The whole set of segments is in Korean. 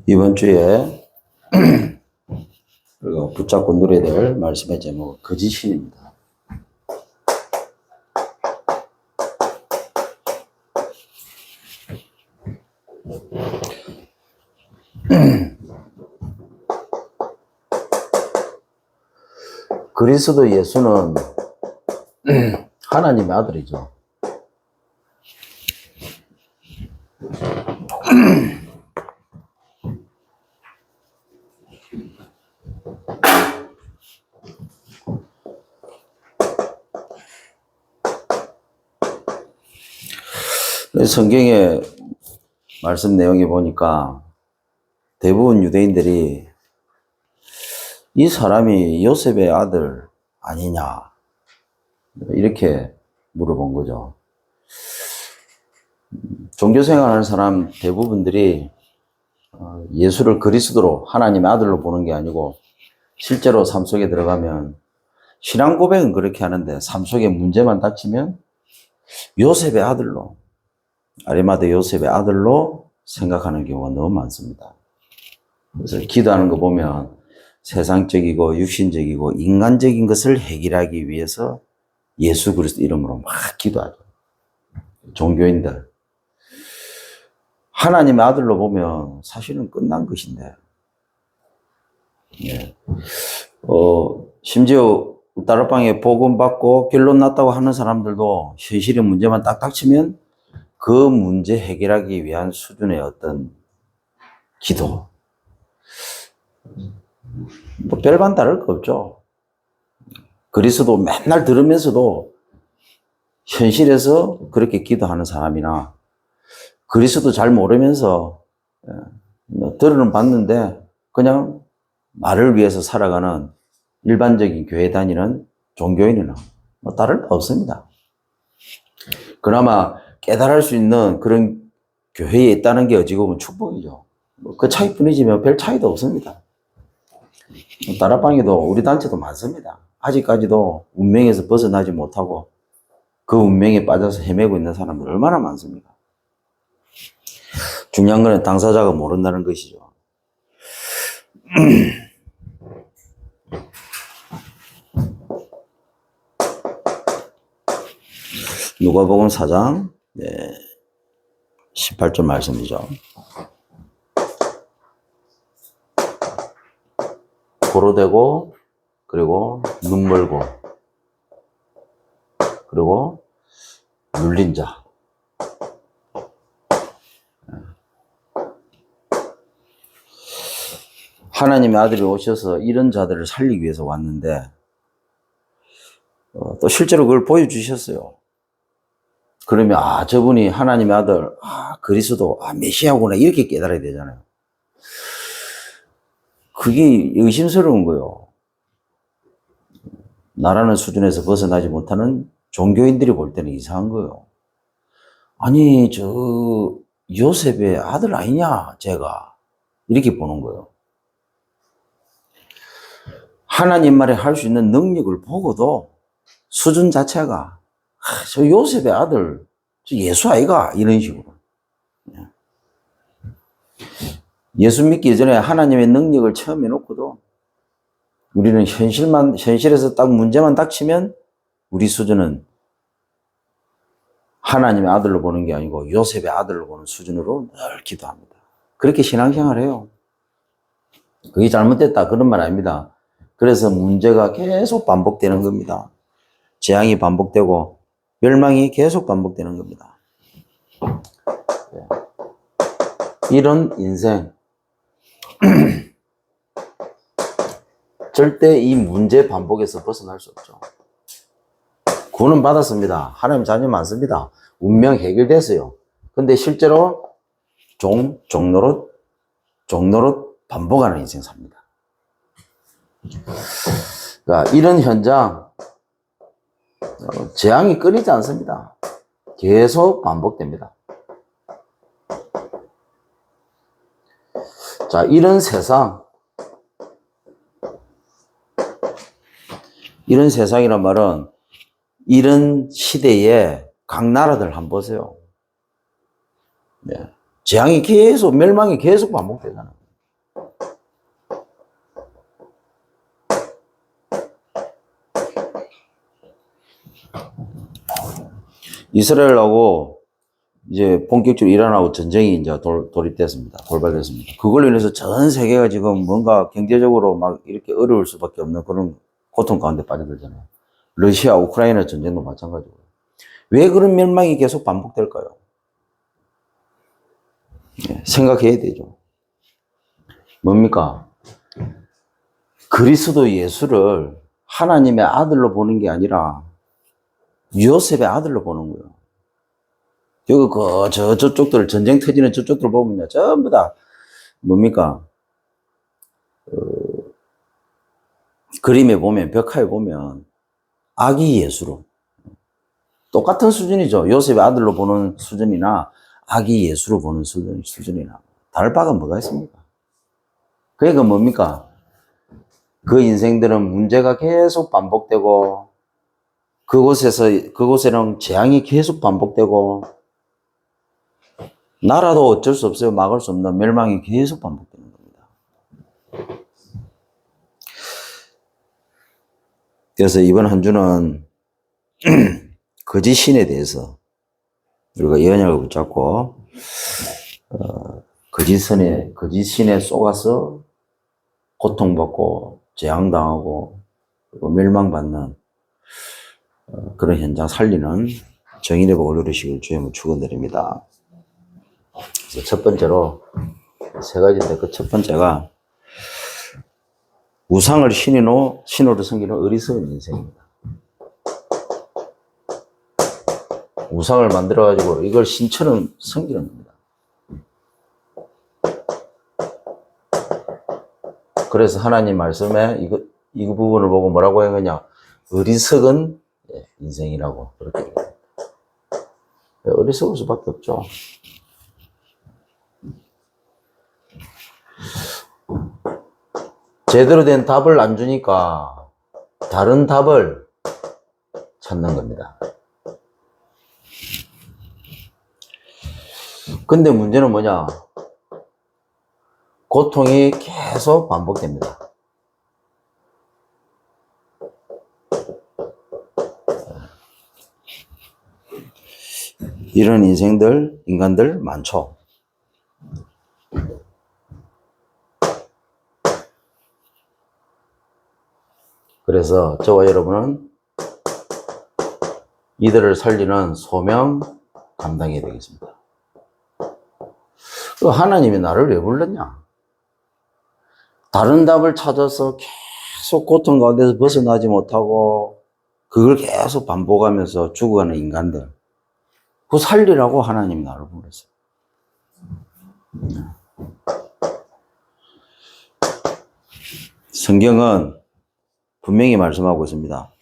이번 주에 우리가 붙잡고 누려야 될 말씀의 제목은 거짓신입니다. 그리스도 예수는 하나님의 아들이죠. 성경의 말씀 내용에 보니까 대부분 유대인들이 이 사람이 요셉의 아들 아니냐 이렇게 물어본 거죠. 종교생활하는 사람 대부분들이 예수를 그리스도로 하나님의 아들로 보는 게 아니고 실제로 삶 속에 들어가면 신앙 고백은 그렇게 하는데 삶 속에 문제만 닥치면 요셉의 아들로, 아리마대 요셉의 아들로 생각하는 경우가 너무 많습니다. 그래서 기도하는 거 보면 세상적이고 육신적이고 인간적인 것을 해결하기 위해서 예수 그리스도 이름으로 막 기도하죠. 종교인들. 하나님의 아들로 보면 사실은 끝난 것인데, 예. 심지어 다락방에 복음 받고 결론 났다고 하는 사람들도 현실의 문제만 딱 닥치면 그 문제 해결하기 위한 수준의 어떤 기도. 뭐 별반 다를 거 없죠. 그리스도 맨날 들으면서도 현실에서 그렇게 기도하는 사람이나 그리스도 잘 모르면서 들어는 봤는데 그냥 나를 위해서 살아가는 일반적인 교회 다니는 종교인이나 뭐 다를 바 없습니다. 그나마 깨달을 수 있는 그런 교회에 있다는 게 어찌 보면 축복이죠. 그 차이뿐이지 별 차이도 없습니다. 다락방에도 우리 단체도 많습니다. 아직까지도 운명에서 벗어나지 못하고 그 운명에 빠져서 헤매고 있는 사람들 얼마나 많습니까? 중요한 건 당사자가 모른다는 것이죠. 누가복음 4장 18절 말씀이죠. 고로되고 그리고 눈멀고 그리고 눌린 자. 하나님의 아들이 오셔서 이런 자들을 살리기 위해서 왔는데 또 실제로 그걸 보여주셨어요. 그러면 저분이 하나님의 아들, 그리스도, 메시아구나 이렇게 깨달아야 되잖아요. 그게 의심스러운 거예요. 나라는 수준에서 벗어나지 못하는 종교인들이 볼 때는 이상한 거예요. 아니 요셉의 아들 아니냐 제가 이렇게 보는 거예요. 하나님 말에 할 수 있는 능력을 보고도 수준 자체가 저 요셉의 아들 저 예수 아이가 이런 식으로. 예수 믿기 전에 하나님의 능력을 체험해 놓고도 우리는 현실에서 딱 문제만 닥치면 우리 수준은 하나님의 아들로 보는 게 아니고 요셉의 아들로 보는 수준으로 늘 기도합니다. 그렇게 신앙생활을 해요. 그게 잘못됐다 그런 말 아닙니다. 그래서 문제가 계속 반복되는 겁니다. 재앙이 반복되고 멸망이 계속 반복되는 겁니다. 이런 인생 절대 이 문제 반복에서 벗어날 수 없죠. 구원은 받았습니다. 하나님 자녀 많습니다. 운명 해결됐어요. 근데 실제로 종노릇 반복하는 인생 삽니다. 그러니까 이런 현장 재앙이 끊이지 않습니다. 계속 반복됩니다. 자, 이런 세상이란 말은 이런 시대에 각 나라들 한번 보세요. 재앙이 계속, 멸망이 계속 반복되잖아요. 이스라엘하고 이제 본격적으로 이란하고 전쟁이 이제 돌입됐습니다. 돌발됐습니다. 그걸로 인해서 전 세계가 지금 뭔가 경제적으로 막 이렇게 어려울 수밖에 없는 그런 고통 가운데 빠져들잖아요. 러시아, 우크라이나 전쟁도 마찬가지고요. 왜 그런 멸망이 계속 반복될까요? 생각해야 되죠. 뭡니까? 그리스도 예수를 하나님의 아들로 보는 게 아니라 요셉의 아들로 보는 거예요. 여기 저쪽들, 전쟁 터지는 저쪽들 보면요. 전부 다 뭡니까? 그림에 보면, 벽화에 보면 아기 예수로. 똑같은 수준이죠. 요셉의 아들로 보는 수준이나 아기 예수로 보는 수준이나. 다를 바가 뭐가 있습니까? 그러니까 뭡니까? 그 인생들은 문제가 계속 반복되고, 그곳에는 재앙이 계속 반복되고, 나라도 어쩔 수 없어요. 막을 수 없는 멸망이 계속 반복되는 겁니다. 그래서 이번 한 주는 거짓 신에 대해서 우리가 예언약을 붙잡고 거짓 신에 속아서 고통받고 재앙당하고 그리고 멸망받는 그런 현장 살리는 정인의 복을 누리시길 주님을 축원드립니다. 그래서 첫 번째로 세 가지인데 그 첫 번째가 우상을 신으로 섬기는 어리석은 인생입니다. 우상을 만들어가지고 이걸 신처럼 섬기는 겁니다. 그래서 하나님 말씀에 이 부분을 보고 뭐라고 한 거냐? 어리석은 인생이라고 그렇게 얘기합니다. 어리석을 수밖에 없죠. 제대로 된 답을 안 주니까 다른 답을 찾는 겁니다. 근데 문제는 뭐냐? 고통이 계속 반복됩니다. 이런 인간들 많죠. 그래서 저와 여러분은 이들을 살리는 소명 감당해야 되겠습니다. 하나님이 나를 왜 불렀냐? 다른 답을 찾아서 계속 고통 가운데서 벗어나지 못하고 그걸 계속 반복하면서 죽어가는 인간들. 그 살리라고 하나님이 나를 불렀어요. 성경은 분명히 말씀하고 있습니다.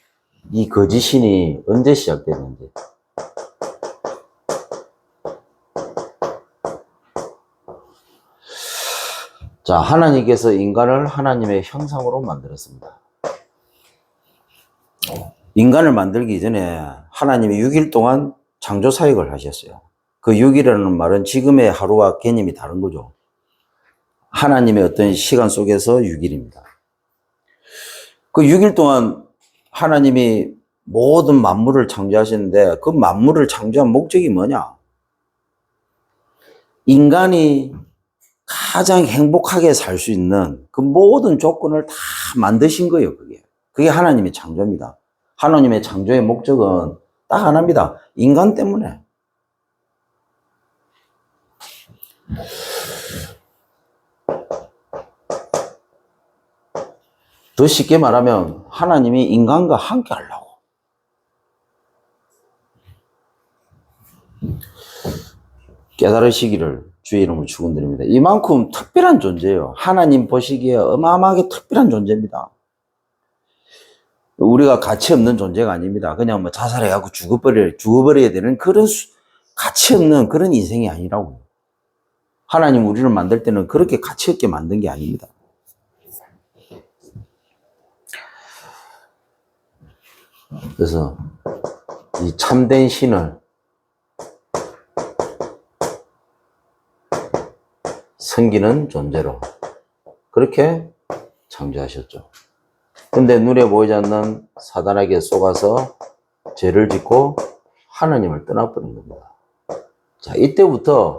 이 거짓 신이 언제 시작됐는지. 자, 하나님께서 인간을 하나님의 형상으로 만들었습니다. 인간을 만들기 전에 하나님이 6일 동안 창조 사역을 하셨어요. 그 6일이라는 말은 지금의 하루와 개념이 다른 거죠. 하나님의 어떤 시간 속에서 6일입니다. 그 6일 동안 하나님이 모든 만물을 창조하시는데 그 만물을 창조한 목적이 뭐냐? 인간이 가장 행복하게 살 수 있는 그 모든 조건을 다 만드신 거예요, 그게. 그게 하나님의 창조입니다. 하나님의 창조의 목적은 딱 하나입니다. 인간 때문에. 더 쉽게 말하면 하나님이 인간과 함께 하려고. 깨달으시기를 주의 이름으로 축원드립니다. 이만큼 특별한 존재예요. 하나님 보시기에 어마어마하게 특별한 존재입니다. 우리가 가치 없는 존재가 아닙니다. 그냥 뭐 자살해갖고 죽어버려야 되는 그런 가치 없는 그런 인생이 아니라고요. 하나님 우리를 만들 때는 그렇게 가치 없게 만든 게 아닙니다. 그래서 이 참된 신을 섬기는 존재로 그렇게 창조하셨죠. 근데 눈에 보이지 않는 사단에게 속아서 죄를 짓고 하나님을 떠나버린 겁니다. 자, 이때부터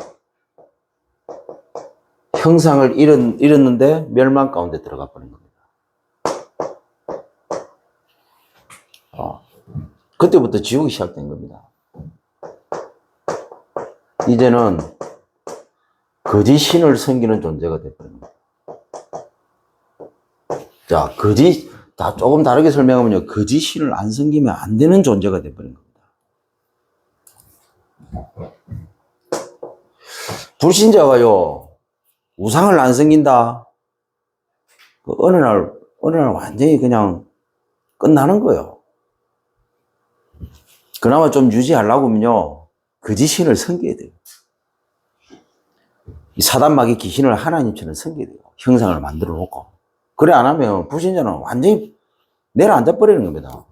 형상을 잃었는데 멸망 가운데 들어가 버린 겁니다. 그때부터 지옥이 시작된 겁니다. 이제는 거짓 신을 섬기는 존재가 되버린 겁니다. 자, 조금 다르게 설명하면요. 거짓 신을 안 섬기면 안 되는 존재가 되버린 겁니다. 불신자가요, 우상을 안 섬긴다. 어느 날 완전히 그냥 끝나는 거예요. 그나마 좀 유지하려고 하면요, 거짓 신을 섬겨야 돼요. 이 사단마귀 귀신을 하나님처럼 섬겨야 돼요. 형상을 만들어 놓고. 그래 안 하면 불신자는 완전히 내려앉아 버리는 겁니다.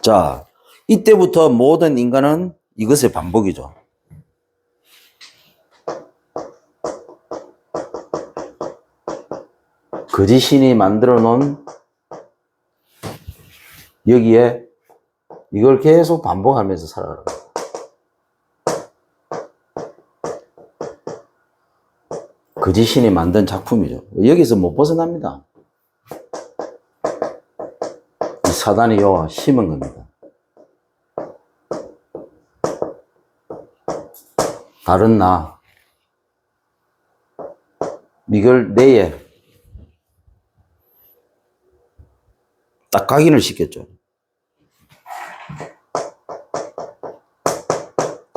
자, 이때부터 모든 인간은 이것의 반복이죠. 거짓 신이 만들어 놓은 여기에 이걸 계속 반복하면서 살아가는 거예요. 거짓 신이 만든 작품이죠. 여기서 못 벗어납니다. 이 사단이요, 심은 겁니다. 다른 나, 이걸 내에 딱 각인을 시켰죠.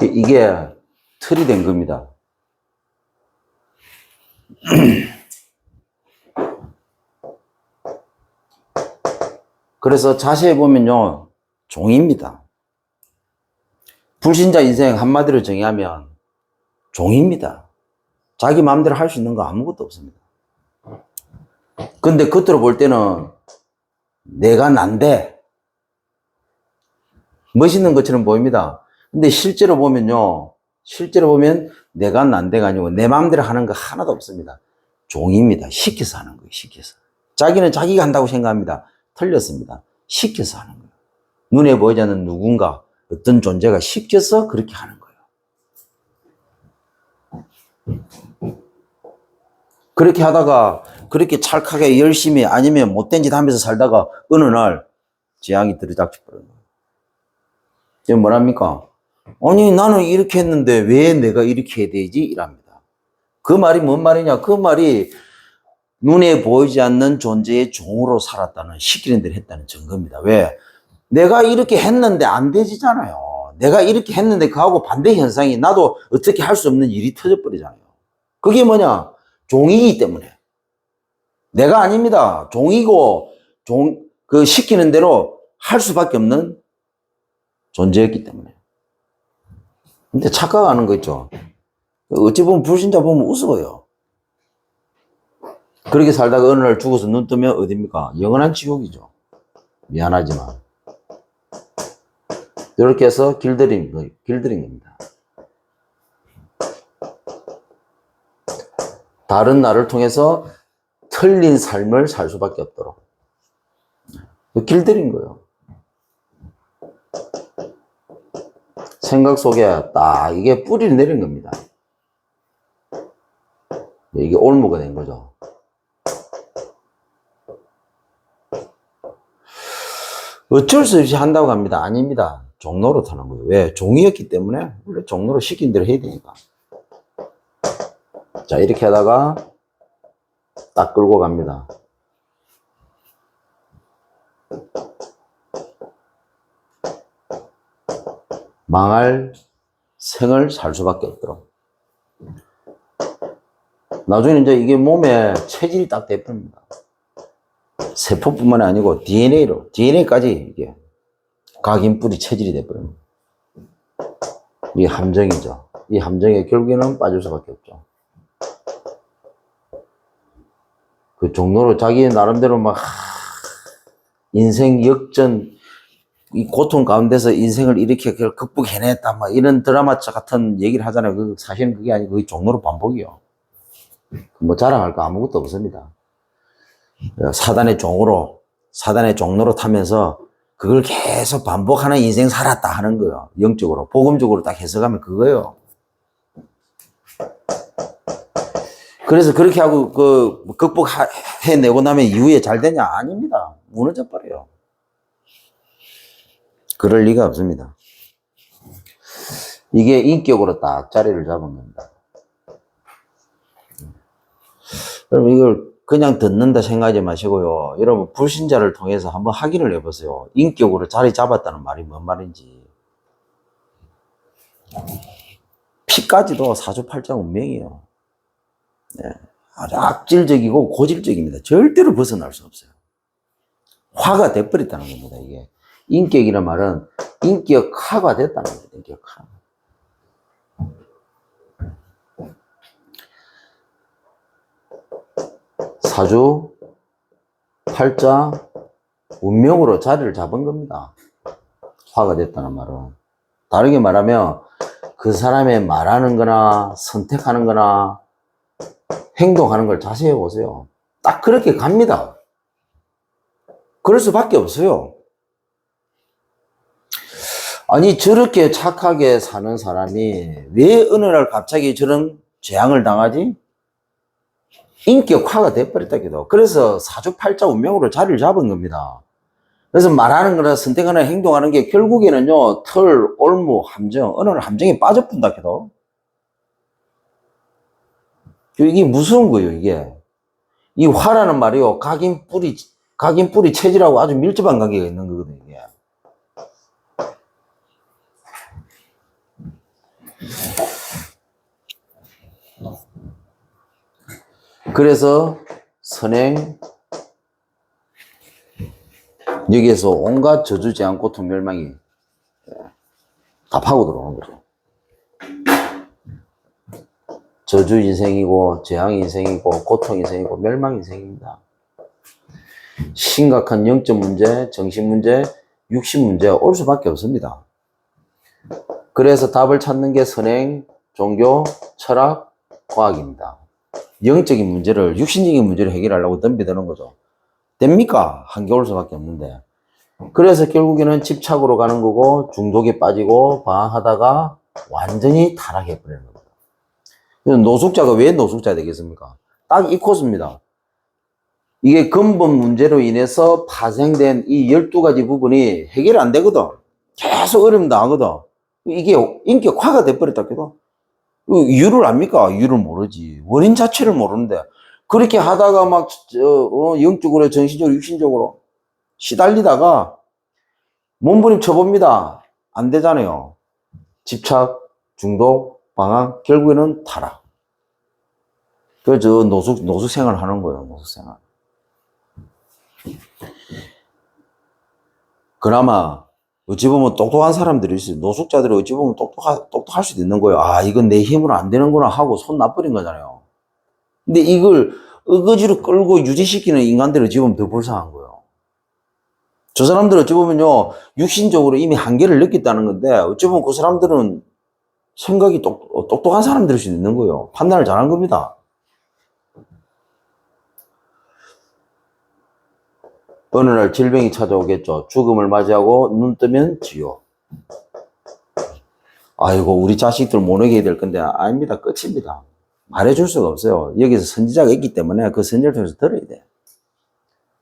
이게 틀이 된 겁니다. 그래서 자세히 보면요, 종입니다. 불신자 인생 한마디로 정의하면 종입니다. 자기 마음대로 할 수 있는 거 아무것도 없습니다. 근데 겉으로 볼 때는 내가 난데 멋있는 것처럼 보입니다. 근데 실제로 보면 내가 난데가 아니고 내 마음대로 하는 거 하나도 없습니다. 종입니다. 시켜서 하는 거예요. 시켜서. 자기는 자기가 한다고 생각합니다. 틀렸습니다. 시켜서 하는 거예요. 눈에 보이지 않는 누군가, 어떤 존재가 시켜서 그렇게 하는 거예요. 그렇게 하다가 그렇게 찰칵하게 열심히 아니면 못된 짓 하면서 살다가 어느 날 재앙이 들이닥쳐버려요. 지금 뭐랍니까? 아니 나는 이렇게 했는데 왜 내가 이렇게 해야 되지? 이랍니다. 그 말이 뭔 말이냐? 그 말이 눈에 보이지 않는 존재의 종으로 살았다는, 시키는 대로 했다는 증거입니다. 왜? 내가 이렇게 했는데 안 되지잖아요. 내가 이렇게 했는데 그하고 반대 현상이 나도 어떻게 할 수 없는 일이 터져버리잖아요. 그게 뭐냐? 종이기 때문에. 내가 아닙니다. 종이고, 그 시키는 대로 할 수밖에 없는 존재였기 때문에. 근데 착각하는 거 있죠. 어찌 보면 불신자 보면 우스워요. 그렇게 살다가 어느 날 죽어서 눈 뜨면 어딥니까? 영원한 지옥이죠. 미안하지만. 이렇게 해서 길들인 겁니다. 다른 나를 통해서 틀린 삶을 살 수밖에 없도록. 길들인 거예요. 생각 속에 딱 이게 뿌리를 내린 겁니다. 이게 올무가 된 거죠. 어쩔 수 없이 한다고 합니다. 아닙니다. 종로로 타는 거예요. 왜? 종이었기 때문에 원래 종로로 시킨 대로 해야 되니까. 자, 이렇게 하다가 딱 끌고 갑니다. 망할 생을 살 수밖에 없도록. 나중에 이제 이게 몸에 체질이 딱 돼버립니다. 세포뿐만 아니고 DNA까지 이게 각인뿌리 체질이 돼버립니다. 이게 함정이죠. 이 함정에 결국에는 빠질 수밖에 없죠. 그 종로로 자기 나름대로 막 인생 역전 이 고통 가운데서 인생을 이렇게 극복해냈다, 막 이런 드라마 같은 얘기를 하잖아요. 그 사실은 그게 아니고 거의 종로로 반복이요. 뭐 자랑할 거 아무것도 없습니다. 사단의 종로로 타면서 그걸 계속 반복하는 인생 살았다 하는 거예요. 영적으로. 복음적으로 딱 해석하면 그거예요. 그래서 그렇게 하고 극복해내고 나면 이후에 잘 되냐? 아닙니다. 무너져 버려요. 그럴 리가 없습니다. 이게 인격으로 딱 자리를 잡은 겁니다. 여러분 이걸 그냥 듣는다 생각하지 마시고요. 여러분 불신자를 통해서 한번 확인을 해보세요. 인격으로 자리 잡았다는 말이 뭔 말인지. 피까지도 사주팔자 운명이에요. 네. 아주 악질적이고 고질적입니다. 절대로 벗어날 수 없어요. 화가 돼버렸다는 겁니다. 이게 인격이란 말은 인격화가 됐다는 겁니다. 인격화. 사주, 팔자, 운명으로 자리를 잡은 겁니다. 화가 됐다는 말은. 다르게 말하면 그 사람의 말하는 거나 선택하는 거나 행동하는 걸 자세히 보세요. 딱 그렇게 갑니다. 그럴 수밖에 없어요. 아니 저렇게 착하게 사는 사람이 왜 어느 날 갑자기 저런 재앙을 당하지? 인격화가 돼버렸다기도. 그래서 사주팔자 운명으로 자리를 잡은 겁니다. 그래서 말하는 거나 선택하는 행동하는 게 결국에는요, 털, 올무, 함정, 어느 날 함정에 빠져뿐다기도. 이게 무서운 거예요, 이게. 이 화라는 말이요, 각인 뿌리 체질하고 아주 밀접한 관계가 있는 거거든요, 이게. 그래서 선행, 여기에서 온갖 저주, 재앙, 고통, 멸망이 다 파고 들어오는 거죠. 저주 인생이고, 재앙 인생이고, 고통 인생이고, 멸망 인생입니다. 심각한 영적 문제, 정신 문제, 육신 문제 올 수밖에 없습니다. 그래서 답을 찾는 게 선행, 종교, 철학, 과학입니다. 영적인 문제를, 육신적인 문제를 해결하려고 덤비드는 거죠. 됩니까? 한겨울 수밖에 없는데. 그래서 결국에는 집착으로 가는 거고, 중독에 빠지고, 방황하다가 완전히 타락해버리는 겁니다. 노숙자가 왜 노숙자 되겠습니까? 딱 이 코스입니다. 이게 근본 문제로 인해서 파생된 이 12가지 부분이 해결 안 되거든. 계속 어려움 당하거든. 이게 인격화가 돼버렸다 해도. 이유를 압니까? 이유를 모르지. 원인 자체를 모르는데. 그렇게 하다가 막, 영적으로, 정신적으로, 육신적으로 시달리다가 몸부림 쳐봅니다. 안 되잖아요. 집착, 중독, 방황, 결국에는 타락. 그래서 노숙 생활 하는 거예요, 노숙 생활. 그나마, 어찌 보면 똑똑한 사람들이 있어요. 노숙자들이 어찌 보면 똑똑할 수도 있는 거예요. 아, 이건 내 힘으로 안 되는구나 하고 손 놔버린 거잖아요. 근데 이걸 어거지로 끌고 유지시키는 인간들을 어찌 보면 더 불쌍한 거예요. 저 사람들 어찌 보면요, 육신적으로 이미 한계를 느꼈다는 건데, 어찌 보면 그 사람들은 생각이 똑똑한 사람들일 수 있는 거예요. 판단을 잘한 겁니다. 어느 날 질병이 찾아오겠죠. 죽음을 맞이하고 눈 뜨면 지옥. 아이고, 우리 자식들 못 오게 될 건데, 아닙니다. 끝입니다. 말해줄 수가 없어요. 여기서 선지자가 있기 때문에 그 선지자를 통해서 들어야 돼.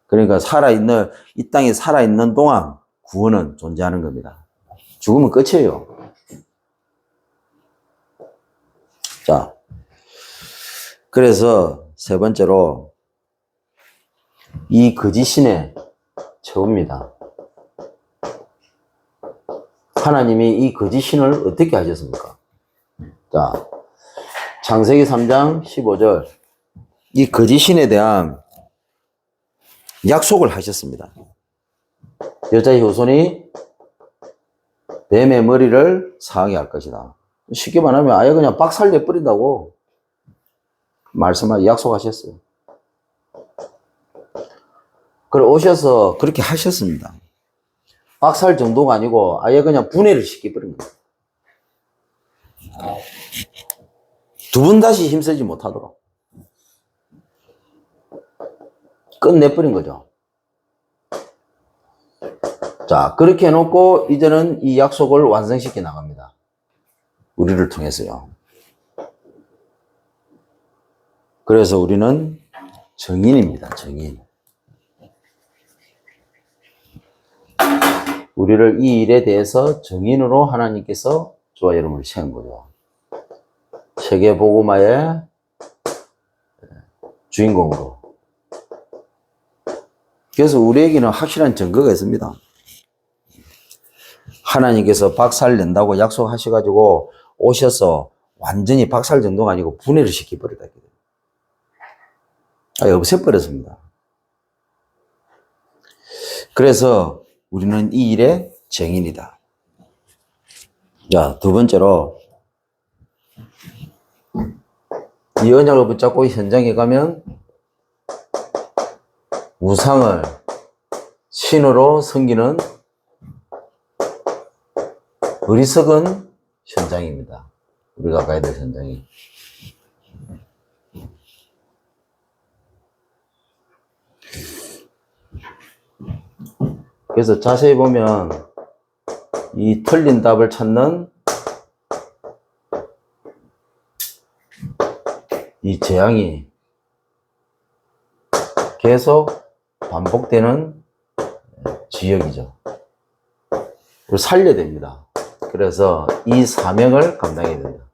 그러니까 이 땅에 살아있는 동안 구원은 존재하는 겁니다. 죽으면 끝이에요. 자, 그래서 세 번째로 이 거짓신의 최후입니다. 하나님이 이 거짓신을 어떻게 하셨습니까? 자, 창세기 3장 15절 이 거짓신에 대한 약속을 하셨습니다. 여자의 후손이 뱀의 머리를 상하게 할 것이다. 쉽게 말하면 아예 그냥 박살 내버린다고 약속하셨어요. 그래 오셔서 그렇게 하셨습니다. 박살 정도가 아니고 아예 그냥 분해를 시켜버린 거예요. 두 번 다시 힘쓰지 못하도록 끝내버린 거죠. 자, 그렇게 해놓고 이제는 이 약속을 완성시켜 나갑니다. 우리를 통해서요. 그래서 우리는 증인입니다. 증인. 우리를 이 일에 대해서 증인으로 하나님께서 저와 여러분을 세운 거죠. 세계복음화의 주인공으로. 그래서 우리에게는 확실한 증거가 있습니다. 하나님께서 박살 낸다고 약속하셔가지고 오셔서 완전히 박살 정도가 아니고 분해를 시켜버렸다. 없애버렸습니다. 그래서 우리는 이 일의 증인이다. 자, 두 번째로 이 언약을 붙잡고 현장에 가면 우상을 신으로 섬기는 어리석은 현장입니다. 우리가 가야 될 현장이. 그래서 자세히 보면 이 틀린 답을 찾는 이 재앙이 계속 반복되는 지역이죠. 그걸 살려야 됩니다. 그래서 이 사명을 감당해야 된다.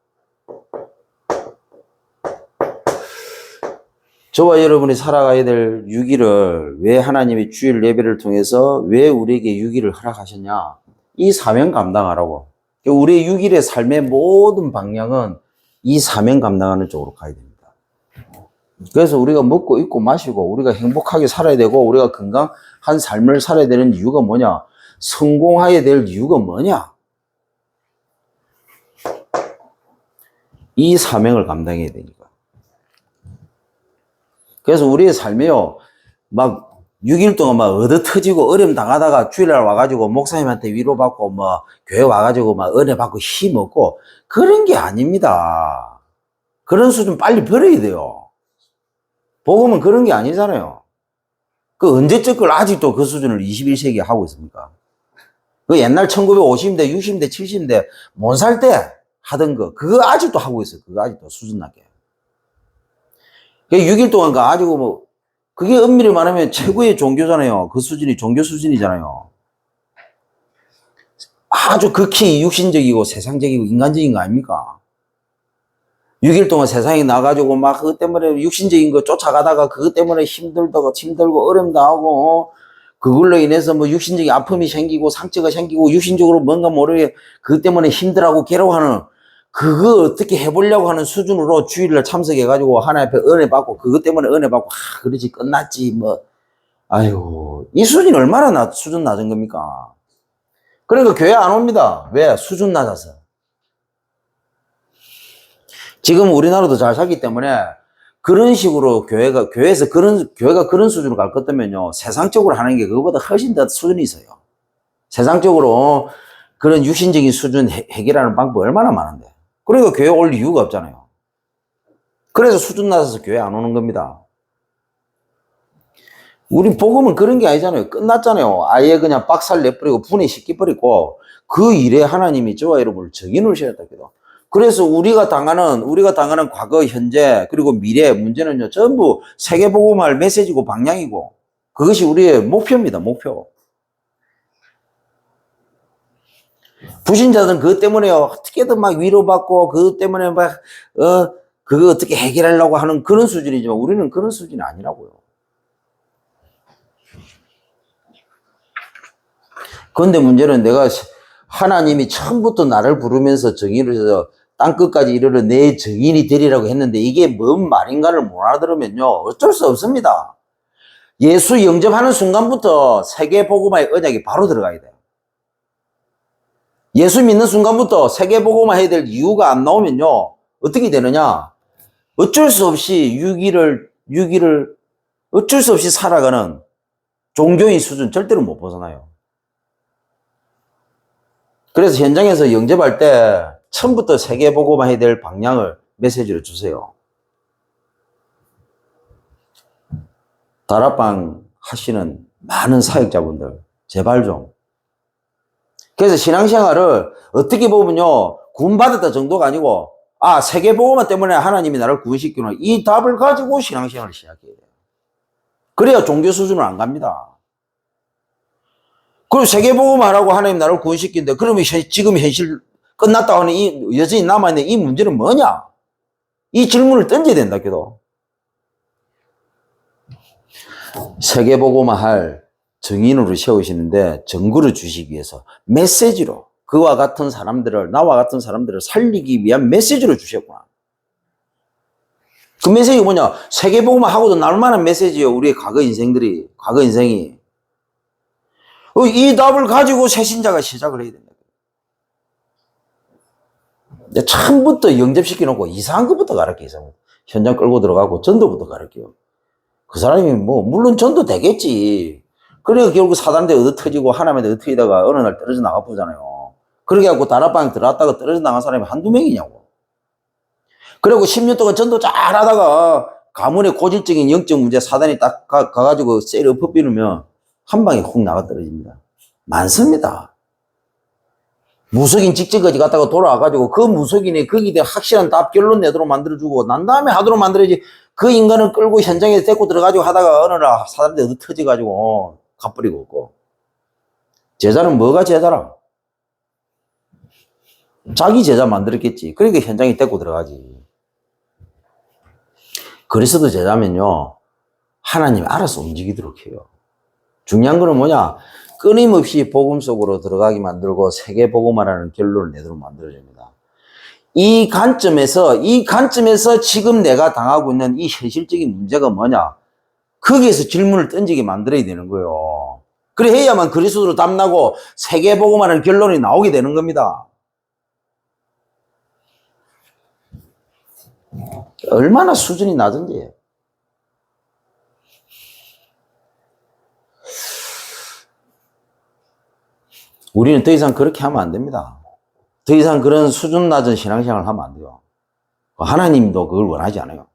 저와 여러분이 살아가야 될 6일을 왜 하나님이 주일 예배를 통해서 왜 우리에게 6일을 허락하셨냐? 이 사명 감당하라고. 우리의 6일의 삶의 모든 방향은 이 사명 감당하는 쪽으로 가야 됩니다. 그래서 우리가 먹고 입고 마시고 우리가 행복하게 살아야 되고 우리가 건강한 삶을 살아야 되는 이유가 뭐냐? 성공해야 될 이유가 뭐냐? 이 사명을 감당해야 되니까. 그래서 우리의 삶이요, 막 6일 동안 막 얻어 터지고 어려움 당하다가 주일날 와가지고 목사님한테 위로받고 뭐 교회 와가지고 막 은혜 받고 힘 얻고 그런 게 아닙니다. 그런 수준 빨리 버려야 돼요. 복음은 그런 게 아니잖아요. 그 언제적 걸 아직도 그 수준을 21세기에 하고 있습니까? 그 옛날 1950년대, 60년대, 70년대 못 살 때 하던 거 그거 아직도 하고 있어요. 그거 아직도 수준 낮게. 6일 동안 가지고 뭐 그게 엄밀히 말하면 최고의 종교잖아요. 그 수준이 종교 수준이잖아요. 아주 극히 육신적이고 세상적이고 인간적인 거 아닙니까? 6일 동안 세상에 나가지고 막 그것 때문에 육신적인 거 쫓아가다가 그것 때문에 힘들고 어려움 당하고 그걸로 인해서 뭐 육신적인 아픔이 생기고 상처가 생기고 육신적으로 뭔가 모르게 그것 때문에 힘들어하고 괴로워하는 그거 어떻게 해보려고 하는 수준으로 주일날 참석해가지고 하나님 앞에 은혜 받고 그것 때문에 은혜 받고 그러지 끝났지 뭐 아유 이 수준이 얼마나 수준 낮은 겁니까? 그러니까 교회 안 옵니다. 왜? 수준 낮아서. 지금 우리나라도 잘 살기 때문에 그런 식으로 교회가 그런 수준으로 갈 것 같으면요 세상적으로 하는 게 그거보다 훨씬 더 수준이 있어요. 세상적으로 그런 육신적인 수준 해결하는 방법 얼마나 많은데. 그러니까 교회 올 이유가 없잖아요. 그래서 수준 낮아서 교회 안 오는 겁니다. 우리 복음은 그런 게 아니잖아요. 끝났잖아요. 아예 그냥 박살 내버리고 분해시켜버리고 그 일에 하나님이 저와 여러분을 정인을 씌웠다. 그래서 우리가 당하는 과거, 현재, 그리고 미래 문제는요, 전부 세계복음할 메시지고 방향이고 그것이 우리의 목표입니다. 목표. 불신자들은 그것 때문에 어떻게든 막 위로받고 그것 때문에 막 그거 어떻게 해결하려고 하는 그런 수준이지만 우리는 그런 수준이 아니라고요. 그런데 문제는 내가 하나님이 처음부터 나를 부르면서 정의를 해서 땅끝까지 이르러 내 정인이 되리라고 했는데 이게 뭔 말인가를 못 알아들으면요 어쩔 수 없습니다. 예수 영접하는 순간부터 세계복음화의 언약이 바로 들어가야 돼요. 예수 믿는 순간부터 세계복음화 해야 될 이유가 안 나오면요 어떻게 되느냐 어쩔 수 없이 6일을 어쩔 수 없이 살아가는 종교인 수준 절대로 못 벗어나요. 그래서 현장에서 영접할 때 처음부터 세계보고만 해야 될 방향을 메시지로 주세요. 다락방 하시는 많은 사역자분들 제발 좀. 그래서 신앙생활을 어떻게 보면요, 구원받았다 정도가 아니고, 아, 세계보고만 때문에 하나님이 나를 구원시키구나, 이 답을 가지고 신앙생활을 시작해야 돼요. 그래야 종교 수준으로 안 갑니다. 그리고 세계보고만 하고 하나님 나를 구원시키는데, 그러면 지금 현실 끝났다 하는 이 여전히 남아있는 이 문제는 뭐냐? 이 질문을 던져야 된다, 그래도. 세계보고만 할 정인으로 세우시는데 증거를 주시기 위해서 메시지로 그와 같은 사람들을, 나와 같은 사람들을 살리기 위한 메시지를 주셨구나. 그 메시지가 뭐냐? 세계보고만 하고도 나올만한 메시지예요. 우리의 과거 인생이. 이 답을 가지고 새신자가 시작을 해야 된다. 처음부터 영접시켜놓고 이상한 것부터 가르쳐요. 현장 끌고 들어가고 전도부터 가르쳐요. 그 사람이 뭐 물론 전도 되겠지. 그래야 결국 사단한테 얻어터지고 하나님한테 얻어터지다가 어느 날 떨어져 나가 보잖아요. 그렇게 해갖고 다락방에 들어갔다가 떨어져 나간 사람이 한두 명이냐고. 그리고 10년 동안 전도 잘 하다가 가문의 고질적인 영적 문제 사단이 딱 가가지고 셀을 엎어비우면 한 방에 훅 나가 떨어집니다. 많습니다. 무속인 직전까지 갔다가 돌아와가지고 그 무속인이 거기에 대한 확실한 답 결론 내도록 만들어주고 난 다음에 하도록 만들어야지. 그 인간을 끌고 현장에 데리고 들어가지고 하다가 어느 날 사람들이 얻어 터져가지고 가버리고 없고. 제자는 뭐가 제자라? 자기 제자 만들었겠지. 그러니까 현장에 데리고 들어가지. 그리스도 제자면요, 하나님이 알아서 움직이도록 해요. 중요한 거는 뭐냐? 끊임없이 복음 속으로 들어가게 만들고 세계 복음화라는 결론을 내도록 만들어줍니다. 이 관점에서 지금 내가 당하고 있는 이 현실적인 문제가 뭐냐? 거기에서 질문을 던지게 만들어야 되는 거예요. 그래 해야만 그리스도로 답나고 세계 복음화라는 결론이 나오게 되는 겁니다. 얼마나 수준이 낮은지. 우리는 더 이상 그렇게 하면 안 됩니다. 더 이상 그런 수준 낮은 신앙생활을 하면 안 돼요. 하나님도 그걸 원하지 않아요.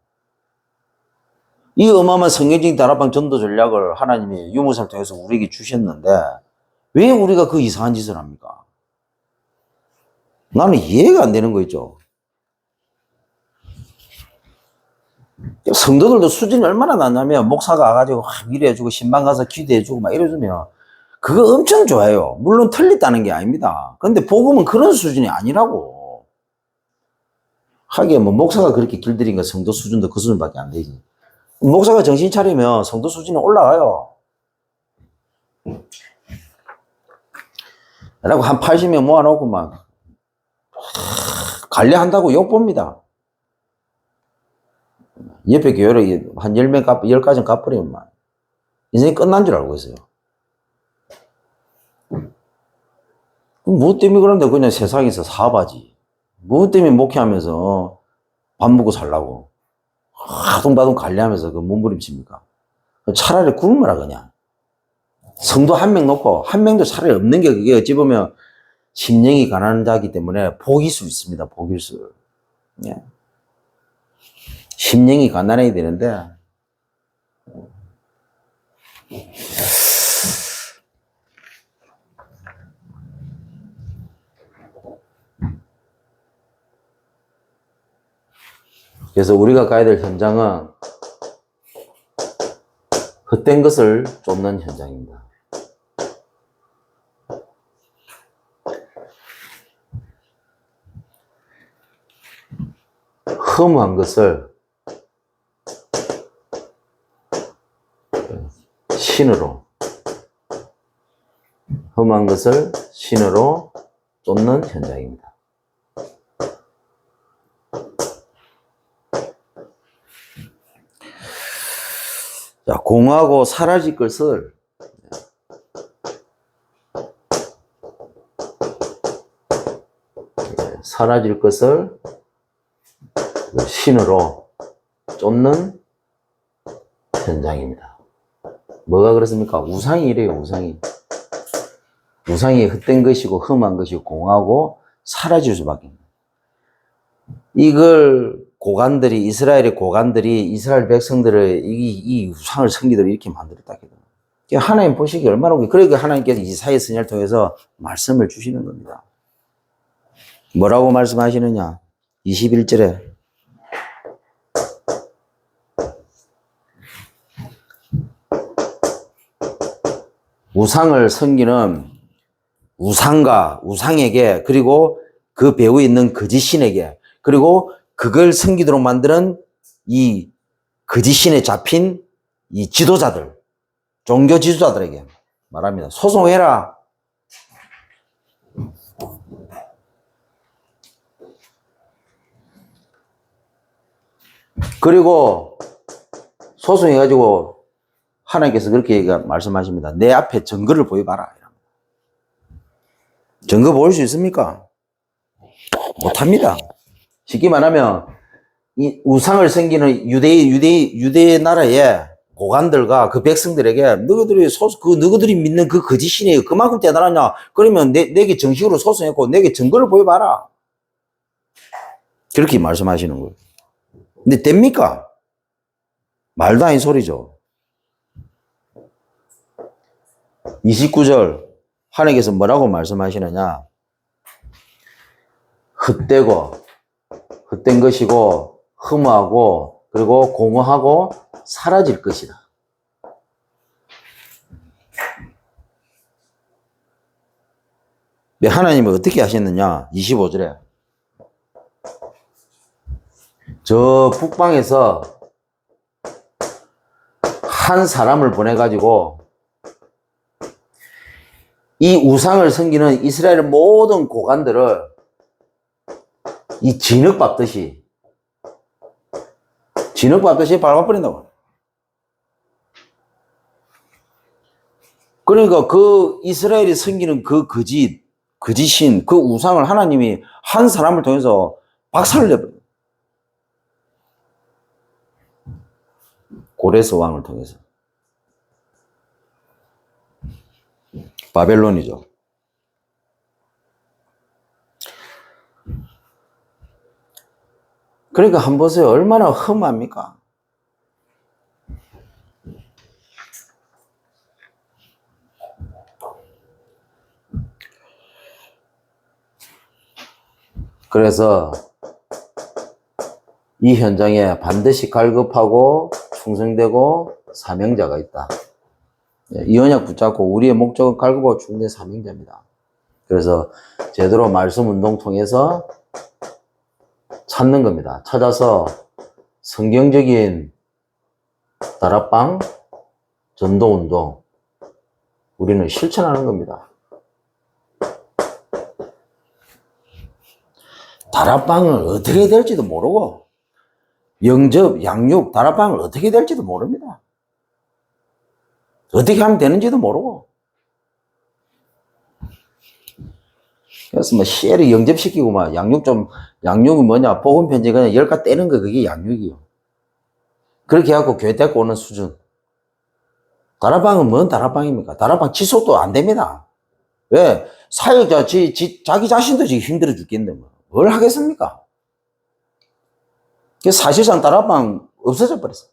이 어마어마한 성경적인 다락방 전도 전략을 하나님이 유무사를 통해서 우리에게 주셨는데 왜 우리가 그 이상한 짓을 합니까? 나는 이해가 안 되는 거 있죠. 성도들도 수준이 얼마나 낮냐면 목사가 와가지고 위로해주고 신방 가서 기도해주고 막 이래주면 그거 엄청 좋아요. 물론 틀렸다는 게 아닙니다. 근데 복음은 그런 수준이 아니라고. 하기에 뭐 목사가 그렇게 길들이니까 성도 수준도 그 수준밖에 안 되지. 목사가 정신 차리면 성도 수준이 올라가요. 그리고 한 80명 모아놓고 막 관리한다고 욕봅니다. 옆에 교회를 한 10명 10가정 갚으려면 막 인생이 끝난 줄 알고 있어요. 뭐 때문에 그런데 그냥 세상에서 사업하지. 뭐 때문에 목회하면서 밥 먹고 살라고. 아둥바둥 관리하면서 그 몸부림칩니까? 차라리 굶으라 그냥. 성도 한 명 놓고 한 명도 차라리 없는 게 그게 어찌 보면 심령이 가난한 자이기 때문에 복일 수 있습니다. 복일 수. 예. 심령이 가난해야 되는데 그래서 우리가 가야 될 현장은 헛된 것을 쫓는 현장입니다. 흠한 것을 신으로, 흠한 것을 신으로 쫓는 현장입니다. 자, 공하고 사라질 것을 사라질 것을 신으로 쫓는 현장입니다. 뭐가 그렇습니까? 우상이 이래요, 우상이. 우상이 헛된 것이고 흠한 것이고 공하고 사라질 수밖에 없는. 이걸 고관들이, 이스라엘의 고관들이 이스라엘 백성들을 이 우상을 섬기도록 이렇게 만들었다. 하나님 보시기 얼마나 그러니까 하나님께서 이사야 선지자를 통해서 말씀을 주시는 겁니다. 뭐라고 말씀하시느냐? 21절에 우상을 섬기는 우상과 우상에게, 그리고 그 배후에 있는 거짓신에게, 그리고 그걸 섬기도록 만드는 이 거짓신에 잡힌 이 지도자들, 종교 지도자들에게 말합니다. 소송해라. 그리고 소송해가지고 하나님께서 그렇게 말씀하십니다. 내 앞에 증거를 보여봐라. 증거 보일 수 있습니까? 못합니다. 쉽게 말하면 이 우상을 섬기는 유대 나라의 고관들과 그 백성들에게 너희들이 믿는 그 거짓신이 그만큼 대단하냐? 그러면 내게 정식으로 소송했고 내게 증거를 보여봐라. 그렇게 말씀하시는 거예요. 근데 됩니까? 말도 아닌 소리죠. 29절 하나님께서 뭐라고 말씀하시느냐? 헛된 것이고 흠하고 그리고 공허하고 사라질 것이다. 하나님은 어떻게 하셨느냐? 25절에 저 북방에서 한 사람을 보내가지고 이 우상을 섬기는 이스라엘 모든 고관들을 이 진흙 밟듯이 밟아버린다고. 그러니까 그 이스라엘이 섬기는 그 거짓신, 그 우상을 하나님이 한 사람을 통해서 박살을 내버려요. 고레스 왕을 통해서. 바벨론이죠. 그러니까 한번 보세요. 얼마나 험합니까? 그래서 이 현장에 반드시 갈급하고 충성되고 사명자가 있다. 이 언약 붙잡고 우리의 목적은 갈급하고 충성된 사명자입니다. 그래서 제대로 말씀 운동 통해서 찾는 겁니다. 찾아서 성경적인 다락방 전도 운동 우리는 실천하는 겁니다. 다락방을 어떻게 될지도 모르고 영접, 양육, 다락방을 어떻게 될지도 모릅니다. 어떻게 하면 되는지도 모르고. 그래서 뭐 시에를 영접시키고 막 양육이 뭐냐, 복음 편지 그냥 열가 떼는 거 그게 양육이요. 그렇게 해갖고 교회 데리고 오는 수준. 다락방은 뭔 다락방입니까? 다락방 지속도 안 됩니다. 왜? 사역자, 자기 자신도 지금 힘들어 죽겠는데 뭘 하겠습니까? 사실상 다락방 없어져 버렸어.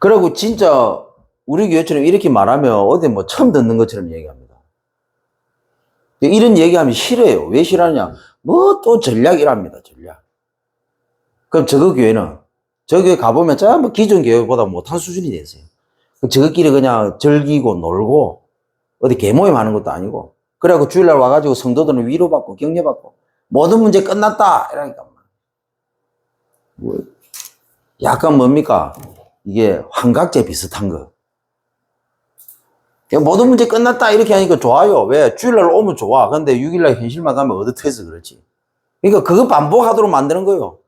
그리고 진짜 우리 교회처럼 이렇게 말하면 어디 뭐 처음 듣는 것처럼 얘기합니다. 이런 얘기하면 싫어요. 왜 싫어하냐? 뭐 또 전략이랍니다. 전략. 그럼 저 교회 가보면 전부 기존 교회보다 못한 수준이 됐어요. 저것끼리 그냥 즐기고 놀고 어디 개모임 하는 것도 아니고, 그래갖고 주일날 와가지고 성도들은 위로받고 격려받고 모든 문제 끝났다 이러니까 뭐 약간 뭡니까? 이게 환각제 비슷한 거. 모든 문제 끝났다 이렇게 하니까 좋아요. 왜? 주일날 오면 좋아. 근데 6일날 현실만 가면 어듯해서 그렇지. 그러니까 그거 반복하도록 만드는 거예요.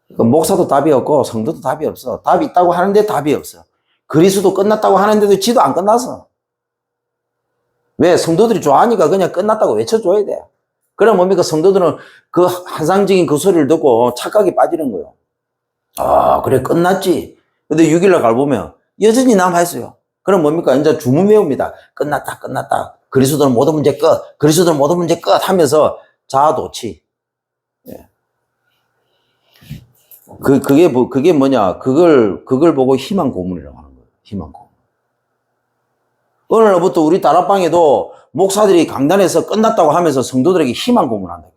그러니까 목사도 답이 없고 성도도 답이 없어. 답이 있다고 하는데 답이 없어. 그리스도 끝났다고 하는데도 지도 안 끝났어. 왜? 성도들이 좋아하니까 그냥 끝났다고 외쳐줘야 돼. 그럼 뭡니까? 성도들은 그 환상적인 그 소리를 듣고 착각에 빠지는 거예요. 아, 그래, 끝났지. 근데 6일날 가보면 여전히 남아있어요. 그럼 뭡니까? 이제 주문 외웁니다. 끝났다, 끝났다. 그리스도는 모든 문제 끝. 그리스도는 모든 문제 끝 하면서 자아도취. 예. 그게 뭐냐? 그걸 보고 희망 고문이라고 하는 거예요. 희망 고문. 어느 날부터 우리 다락방에도 목사들이 강단에서 끝났다고 하면서 성도들에게 희망 고문한다.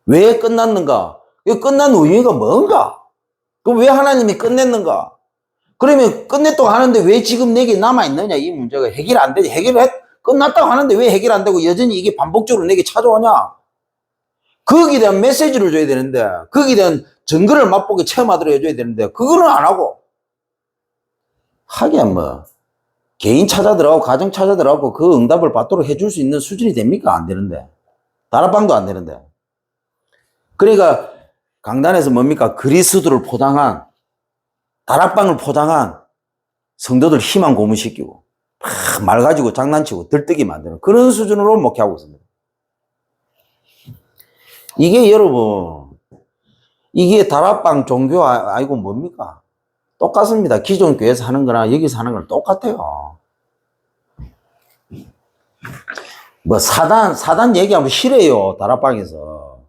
왜 끝났는가? 끝난 의미가 뭔가? 그럼 왜 하나님이 끝냈는가? 그러면 끝냈다고 하는데 왜 지금 내게 남아있느냐? 이 문제가 해결 안 되지. 끝났다고 하는데 왜 해결 안 되고 여전히 이게 반복적으로 내게 찾아오냐? 거기에 대한 메시지를 줘야 되는데, 거기에 대한 증거를 맛보게 체험하도록 해줘야 되는데, 그거는 안 하고. 하긴 뭐, 개인 찾아들어가고, 가정 찾아들어가고, 그 응답을 받도록 해줄 수 있는 수준이 됩니까? 안 되는데. 다락방도 안 되는데. 그러니까, 강단에서 뭡니까? 그리스도를 포장한, 다락방을 포장한 성도들 희망 고문시키고, 말 가지고 장난치고 들뜨기 만드는 그런 수준으로 목회하고 있습니다. 이게 여러분, 이게 다락방 종교 아니고 뭡니까? 똑같습니다. 기존 교회에서 하는 거나 여기서 하는 거랑 똑같아요. 뭐 사단 얘기하면 싫어요. 다락방에서.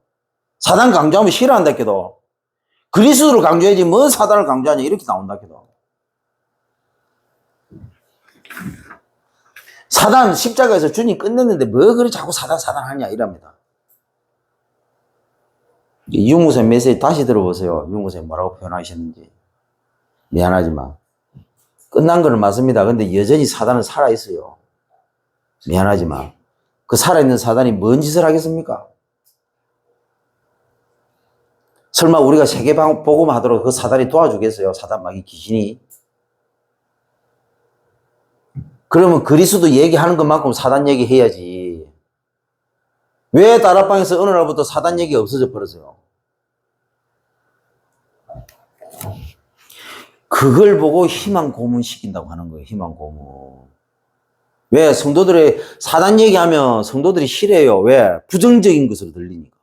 사단 강조하면 싫어한다 해도 그리스도를 강조해야지 뭐 사단을 강조하냐 이렇게 나온다 해도. 사단 십자가에서 주님 끝냈는데 뭐 그리 자꾸 사단 하냐 이랍니다. 유무선 메시지 다시 들어보세요. 유무선 뭐라고 표현하셨는지. 미안하지만 끝난 거는 맞습니다. 근데 여전히 사단은 살아있어요. 미안하지만 그 살아있는 사단이 뭔 짓을 하겠습니까? 설마 우리가 세계복음 하도록 그 사단이 도와주겠어요? 사단 마귀 귀신이. 그러면 그리스도 얘기하는 것만큼 사단 얘기해야지. 왜 다락방에서 어느 날부터 사단 얘기가 없어져 버렸어요? 그걸 보고 희망 고문시킨다고 하는 거예요. 희망 고문. 왜? 성도들의 사단 얘기하면 성도들이 싫어해요. 왜? 부정적인 것으로 들리니까.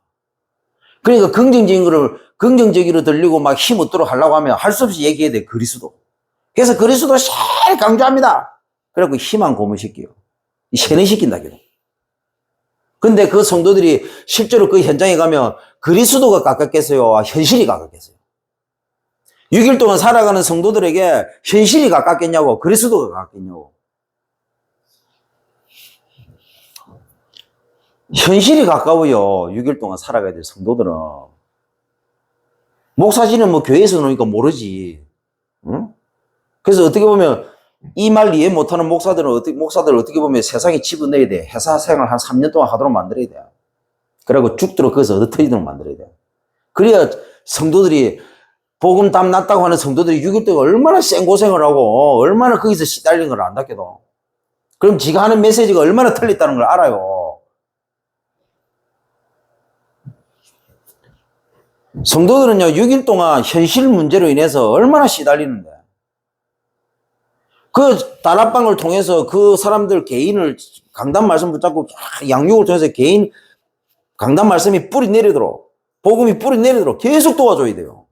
그러니까 긍정적으로 들리고 막 힘 얻도록 하려고 하면 할 수 없이 얘기해야 돼. 그리스도. 그래서 그리스도 잘 강조합니다. 그래갖고 희망 고문시켜요. 세뇌시킨다. 근데 그 성도들이 실제로 그 현장에 가면 그리스도가 가깝겠어요? 현실이 가깝겠어요? 6일 동안 살아가는 성도들에게 현실이 가깝겠냐고? 그리스도가 가깝겠냐고? 현실이 가까워요. 6일 동안 살아가야 될 성도들은. 목사진은 뭐 교회에서 노니까 모르지. 응? 그래서 어떻게 보면 이 말 이해 못하는 목사들을 어떻게 보면 세상에 집어넣어야 돼. 회사 생활 한 3년 동안 하도록 만들어야 돼. 그리고 죽도록 거기서 얻어터지도록 만들어야 돼. 그래야 성도들이 복음 담 났다고 하는 성도들이 6일 동안 얼마나 생고생을 하고 얼마나 거기서 시달린 걸 안다게도. 그럼 지가 하는 메시지가 얼마나 틀렸다는 걸 알아요. 성도들은요 6일 동안 현실 문제로 인해서 얼마나 시달리는데. 그 다락방을 통해서 그 사람들 개인을 강단 말씀 붙잡고 양육을 통해서 개인 강단 말씀이 뿌리 내리도록 복음이 뿌리 내리도록 계속 도와줘야 돼요.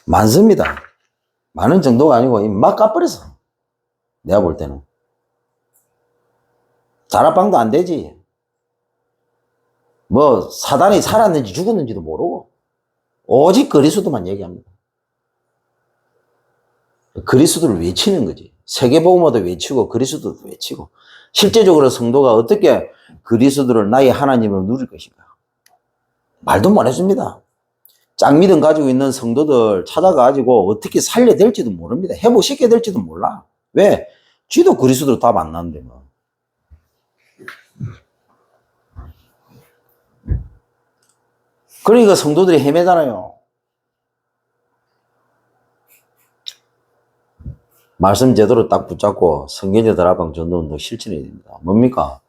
많습니다. 많은 정도가 아니고 막 까버렸어. 내가 볼 때는. 다락방도 안 되지. 뭐 사단이 살았는지 죽었는지도 모르고 오직 그리스도만 얘기합니다. 그리스도를 외치는 거지. 세계복음화도 외치고 그리스도도 외치고 실제적으로 성도가 어떻게 그리스도를 나의 하나님으로 누릴 것인가. 말도 못 해줍니다. 짱 믿음 가지고 있는 성도들 찾아가지고 어떻게 살려될지도 모릅니다. 회복시켜야 될지도 몰라. 왜? 쥐도 그리스도로 답 안 나는데 뭐. 그러니까 성도들이 헤매잖아요. 말씀 제대로 딱 붙잡고 성경의 다락방 전도운동 실천해야 됩니다. 뭡니까?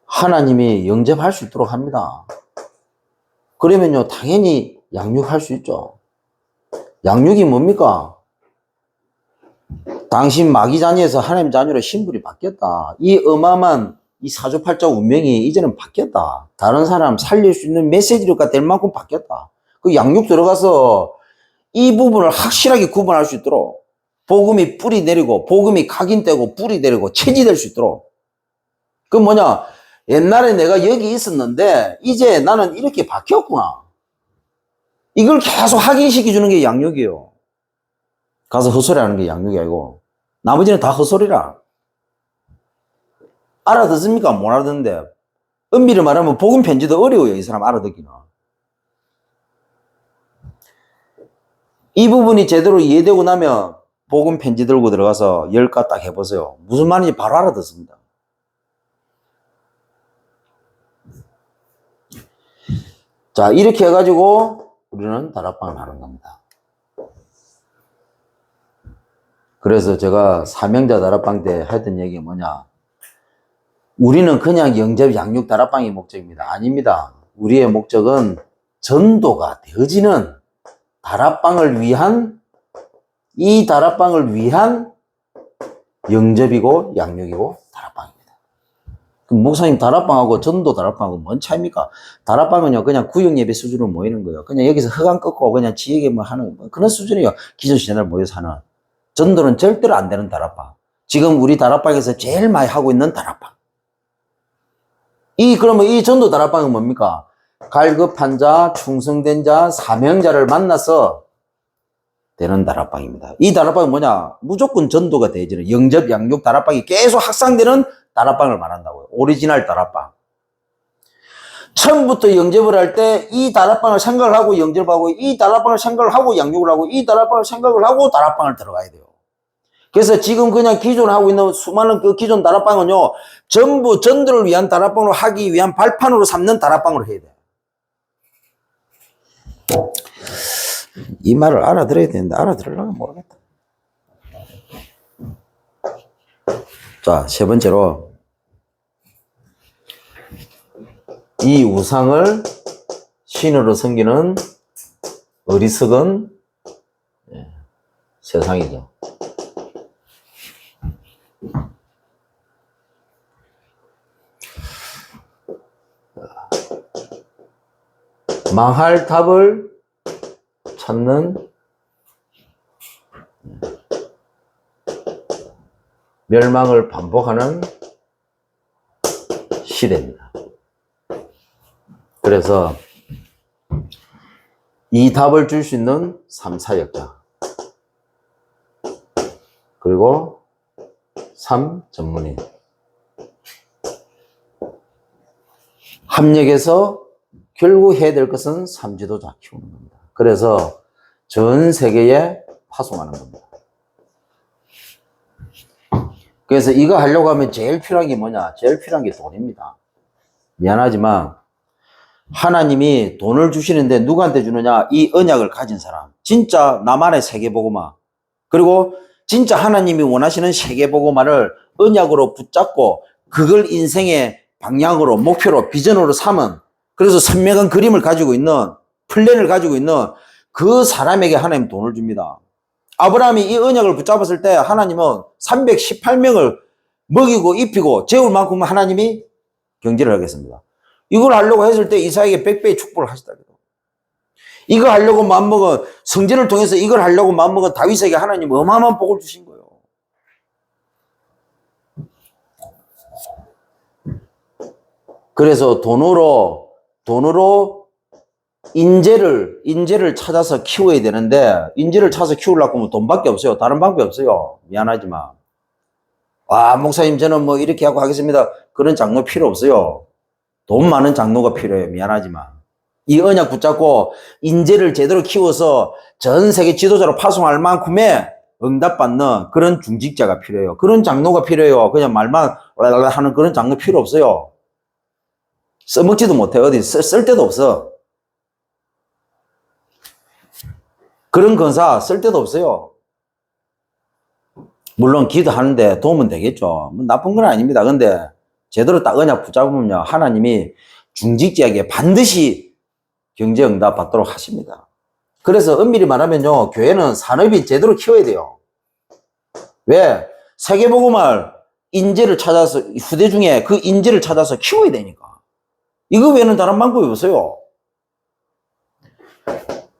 하나님이 영접할 수 있도록 합니다. 그러면요 당연히 양육할 수 있죠. 양육이 뭡니까? 당신 마귀 자녀에서 하나님 자녀로 신분이 바뀌었다. 이 어마어마한 이 사주팔자 운명이 이제는 바뀌었다. 다른 사람 살릴 수 있는 메시지가 될 만큼 바뀌었다. 그 양육 들어가서 이 부분을 확실하게 구분할 수 있도록 복음이 뿌리 내리고 복음이 각인되고 뿌리 내리고 체지될 수 있도록. 그 뭐냐, 옛날에 내가 여기 있었는데 이제 나는 이렇게 바뀌었구나. 이걸 계속 확인시켜 주는 게 양육이에요. 가서 헛소리 하는 게 양육이 아니고 나머지는 다 헛소리라. 알아듣습니까? 못 알아듣는데. 은밀히 말하면 복음 편지도 어려워요. 이 사람 알아듣기는. 이 부분이 제대로 이해되고 나면 복음 편지 들고 들어가서 열가 딱 해보세요. 무슨 말인지 바로 알아듣습니다. 자, 이렇게 해가지고 우리는 다락방을 하는 겁니다. 그래서 제가 사명자 다락방 때 했던 얘기가 뭐냐. 우리는 그냥 영접 양육 다락방이 목적입니다. 아닙니다. 우리의 목적은 전도가 되어지는 다락방을 위한, 이 다락방을 위한 영접이고 양육이고 다락방입니다. 그럼 목사님 다락방하고 전도 다락방하고 뭔 차이입니까? 다락방은요 그냥 구역예배 수준으로 모이는 거예요. 그냥 여기서 허강 꺾고 그냥 지에게 뭐 하는 그런 수준이에요. 기존신앙을 모여서 하는. 전도는 절대로 안 되는 다락방. 지금 우리 다락방에서 제일 많이 하고 있는 다락방. 그러면 이 전도 다락방은 뭡니까? 갈급한 자, 충성된 자, 사명자를 만나서 되는 다락방입니다. 이 다락방은 뭐냐? 무조건 전도가 되어지는 영접, 양육 다락방이 계속 확산되는 다락방을 말한다고요. 오리지널 다락방. 처음부터 영접을 할 때 이 다락방을 생각을 하고 영접을 하고 이 다락방을 생각을 하고 양육을 하고 이 다락방을 생각을 하고 다락방을 들어가야 돼요. 그래서 지금 그냥 기존 하고 있는 수많은 그 기존 다락방은요 전부 전도를 위한 다락방으로 하기 위한 발판으로 삼는 다락방으로 해야 돼요. 이 말을 알아들어야 되는데 알아들으려면 모르겠다. 자, 세 번째로 이 우상을 신으로 섬기는 어리석은 세상이죠. 망할 답을 찾는 멸망을 반복하는 시대입니다. 그래서 이 답을 줄 수 있는 3사역자 그리고 3 전문인 합력해서 결국 해야 될 것은 3지도자 키우는 겁니다. 그래서 전 세계에 파송하는 겁니다. 그래서 이거 하려고 하면 제일 필요한 게 뭐냐? 제일 필요한 게 돈입니다. 미안하지만 하나님이 돈을 주시는데 누구한테 주느냐? 이 언약을 가진 사람. 진짜 나만의 세계복음화. 그리고 진짜 하나님이 원하시는 세계복음화를 언약으로 붙잡고 그걸 인생의 방향으로 목표로 비전으로 삼은 그래서 선명한 그림을 가지고 있는 플랜을 가지고 있는 그 사람에게 하나님 돈을 줍니다. 아브라함이 이 언약을 붙잡았을 때 하나님은 318명을 먹이고 입히고 재울 만큼 하나님이 경제를 하겠습니다. 이걸 하려고 했을 때 이삭에게 100배의 축복을 하시다. 이거 하려고 마음먹은 성전을 통해서 이걸 하려고 마음먹은 다윗에게 하나님 어마어마한 복을 주신 거예요. 그래서 돈으로 인재를 찾아서 키워야 되는데 인재를 찾아서 키우려고 하면 돈밖에 없어요. 다른 방법이 없어요. 미안하지만. 목사님 저는 뭐 이렇게 하고 하겠습니다. 그런 장로 필요 없어요. 돈 많은 장로가 필요해요. 미안하지만. 이 언약 붙잡고 인재를 제대로 키워서 전 세계 지도자로 파송할 만큼의 응답받는 그런 중직자가 필요해요. 그런 장로가 필요해요. 그냥 말만 하는 그런 장로 필요 없어요. 써먹지도 못해. 어디 쓸 데도 없어. 그런 건사 쓸 데도 없어요. 물론 기도하는데 도움은 되겠죠. 뭐 나쁜 건 아닙니다. 근데 제대로 딱 언약 붙잡으면요. 하나님이 중직자에게 반드시 경제응답 받도록 하십니다. 그래서 엄밀히 말하면요. 교회는 산업이 제대로 키워야 돼요. 왜? 세계복음을 인재를 찾아서 후대 중에 그 인재를 찾아서 키워야 되니까. 이거 외에는 다른 방법이 없어요.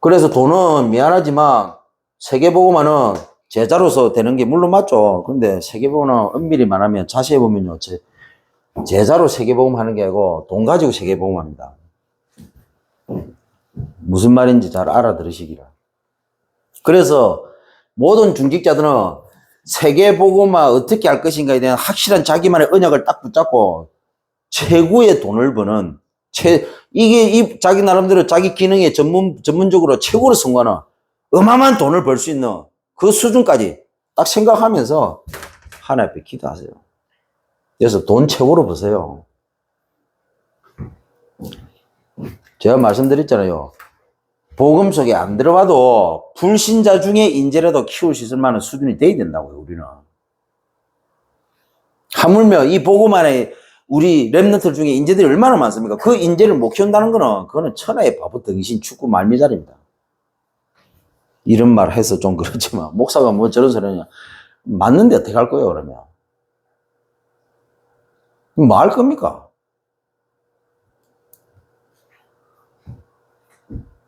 그래서 돈은 미안하지만 세계보고만은 제자로서 되는 게 물론 맞죠. 근데 세계보고는 엄밀히 말하면 자세히 보면요. 제자로 세계보고 하는 게 아니고 돈 가지고 세계보고 합니다. 무슨 말인지 잘 알아들으시기를. 그래서 모든 중직자들은 세계보고만 어떻게 할 것인가에 대한 확실한 자기만의 언약을 딱 붙잡고 최고의 돈을 버는 이게 자기 나름대로 자기 기능에 전문적으로 최고로 성공하는 어마어마한 돈을 벌 수 있는 그 수준까지 딱 생각하면서 하나님 앞에 기도하세요. 그래서 돈 최고로 버세요. 제가 말씀드렸잖아요. 복음 속에 안 들어가도 불신자 중에 인재라도 키울 수 있을 만한 수준이 돼야 된다고요, 우리는. 하물며 이 복음 안에 우리 랩런트 중에 인재들이 얼마나 많습니까? 그 인재를 못 키운다는 거는, 그거는 천하의 바보, 등신, 축구, 말미잘입니다. 이런 말 해서 좀 그렇지만, 목사가 뭐 저런 소리 하냐. 맞는데 어떻게 할 거예요, 그러면? 뭐 할 겁니까?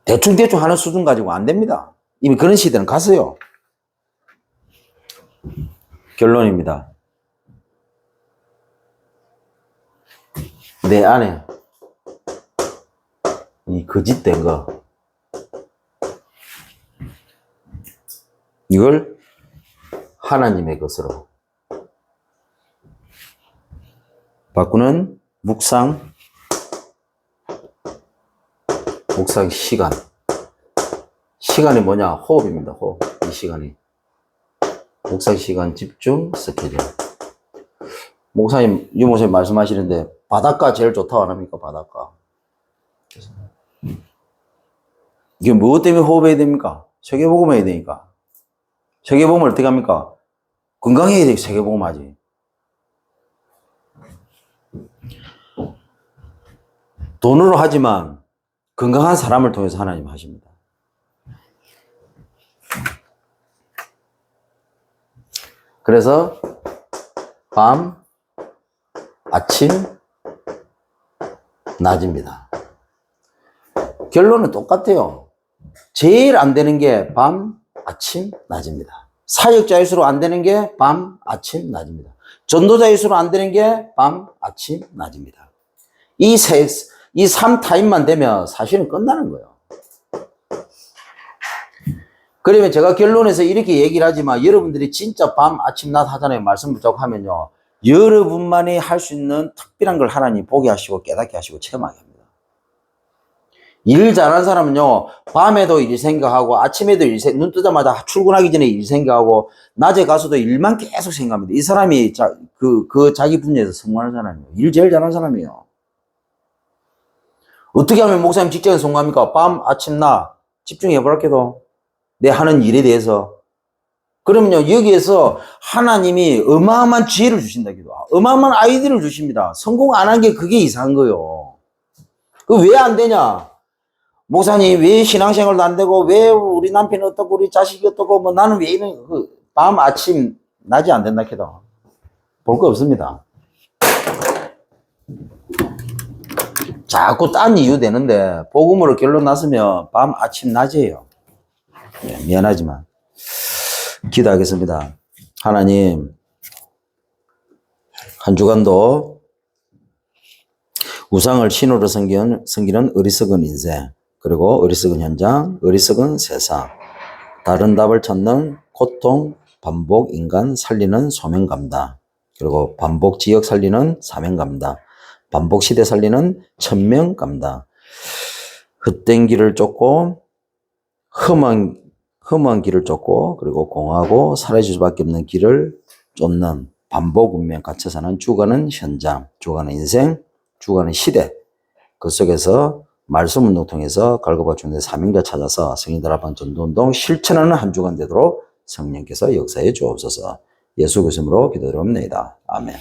대충 하는 수준 가지고 안 됩니다. 이미 그런 시대는 갔어요. 결론입니다. 내 안에 이 거짓된 거, 이걸 하나님의 것으로 바꾸는 묵상 시간. 시간이 뭐냐? 호흡입니다. 호흡. 이 시간이. 묵상 시간, 집중, 스케줄. 유 목사님 말씀하시는데, 바닷가 제일 좋다고 안 합니까? 바닷가. 이게 무엇 때문에 호흡해야 됩니까? 세계복음 해야 되니까. 세계복음을 어떻게 합니까? 건강해야 돼, 세계복음 하지. 돈으로 하지만, 건강한 사람을 통해서 하나님 하십니다. 그래서 밤, 아침, 낮입니다. 결론은 똑같아요. 제일 안 되는 게 밤, 아침, 낮입니다. 사역자일수록 안 되는 게 밤, 아침, 낮입니다. 전도자일수록 안 되는 게 밤, 아침, 낮입니다. 이 3타임만 되면 사실은 끝나는 거예요. 그러면 제가 결론에서 이렇게 얘기를 하지만 여러분들이 진짜 밤, 아침, 낮 하잖아요. 말씀 붙잡고 하면요. 여러분만이 할 수 있는 특별한 걸 하나님 보게 하시고 깨닫게 하시고 체험하게 합니다. 일 잘하는 사람은요. 밤에도 일 생각하고 아침에도 눈 뜨자마자 출근하기 전에 일 생각하고 낮에 가서도 일만 계속 생각합니다. 이 사람이 자기 분야에서 성공하는 사람이에요. 일 제일 잘하는 사람이에요. 어떻게 하면 목사님 직장에 성공합니까? 밤, 아침, 낮 집중해보랄게도 내 하는 일에 대해서. 그러면요, 여기에서 하나님이 어마어마한 지혜를 주신다, 어마어마한 아이디어를 주십니다. 성공 안 한 게 그게 이상한 거예요. 그 왜 안 되냐? 목사님, 왜 신앙생활도 안 되고, 왜 우리 남편이 어떻고, 우리 자식이 어떻고, 뭐 나는 왜 이런, 밤, 아침, 낮이 안 된다, 해도. 볼 거 없습니다. 자꾸 딴 이유 되는데, 복음으로 결론 났으면 밤, 아침, 낮이에요. 네, 미안하지만. 기도하겠습니다. 하나님, 한 주간도 우상을 신으로 섬기는 어리석은 인생, 그리고 어리석은 현장, 어리석은 세상, 다른 답을 찾는 고통, 반복 인간 살리는 소명감다. 그리고 반복 지역 살리는 사명감다. 반복 시대 살리는 천명감다. 헛된 길을 쫓고 험한 길을 쫓고 그리고 공하고 사라질 수밖에 없는 길을 쫓는 반복 운명 갇혀 사는 죽어가는 현장, 죽어가는 인생, 죽어가는 시대, 그 속에서 말씀 운동 통해서 갈고파 주님의 사명자 찾아서 성인들 앞한 전도운동 실천하는 한 주간 되도록 성령께서 역사해 주옵소서. 예수 그리스도로 기도드립니다. 아멘.